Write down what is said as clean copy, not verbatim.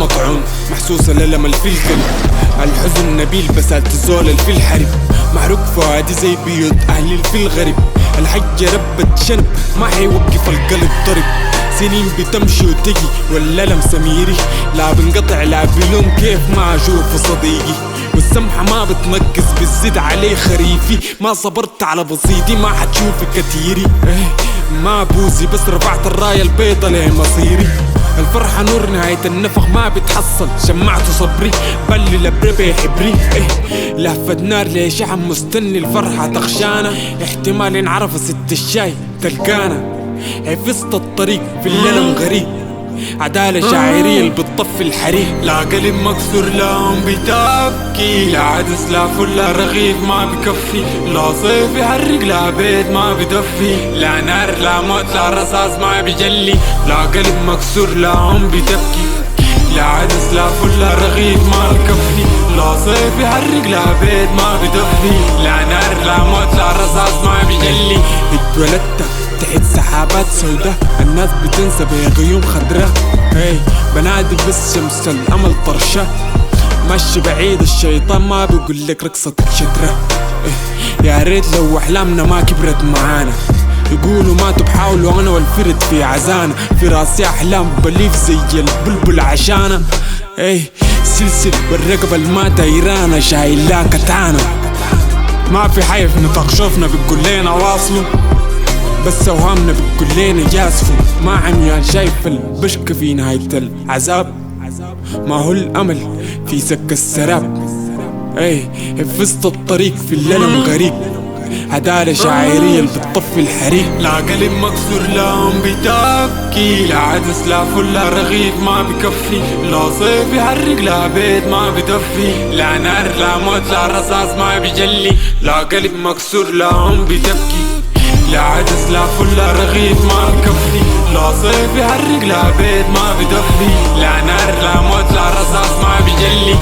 مطعون، محسوسة للم الفيل قلب. الحزن نبيل بسالت الزول الفيل حرب، محروق فؤادي زي بيوت أهل الفيل غريب. الحجة ربت شنب ما حيوقف القلب ضرب، سنين بتمشي وتجي والألم سميري، لا بنقطع لا بلوم كيف ما أشوف صديقي. والسمحة ما بتنقص بتزيد علي خريفي، ما صبرت على بسيطي ما حتشوفي كتيري. ما بوزي بس رفعت الراية البيضة لمصيري. الفرحة نور نهاية النفق ما بتحصل، شمعت صبري بلي لبربي حبري. لهفة نار ليش عم مستني الفرحة تخشانا، احتمال انعرف ست الشاي تلقانا. حفظت الطريق في الليل غريب، عدالة شاعرية اللي بتطفي الحريق. لا قلب مكسور لا ام بتبكي، لا عدس لا فل لا رغيف ما بكفي، لا صيف يحرق لا بيت ما بدفي، لا نار لا موت لا رصاص ما بيجلي. لا قلب مكسور لا ام بتبكي، لا عدس لا فل لا رغيف ما بكفي، لا صيف يحرق لا بيت ما بدفي، لا نار لا موت لا رصاص ما بيجلي. اتولدت تحت سحابات سوداء، الناس بتنسى بغيوم خضراء. بنادي بس شمس الأمل طرشة، ماشي بعيد الشيطان ما بيقول لك رقصة شترة. يا ريت لو أحلامنا ما كبرت معانا، يقولوا ماتوا بحاولوا أنا والفرد في عزانة، في راسي أحلام بليف زي البلبل عشانة. سلسل والرقبة الما دايرانا شايلا كتانا، ما في حيف نتخشفنا بتقول لينا واصلوا، بس اوهامنا بتقول لينا جاسفوا. ما عميان شايف البشك في نهاية العذاب، ما هو الامل في سك السراب. حفظت الطريق في الليل غريب، عدالة شاعرية اللي بتطفي الحريق. لا قلب مكسور لا ام بتبكي، لا عدس لا فل لا رغيف ما بكفي، لا صيف يحرق لا بيت ما بدفي، لا نار لا موت لا رصاص ما بيجلي. لا قلب مكسور لا ام بتبكي، لا عدس لا فل لا رغيف ما بكفي، لا صيف يحرق لا بيت ما بدفي، لا نار لا موت لا رصاص ما بيجلي.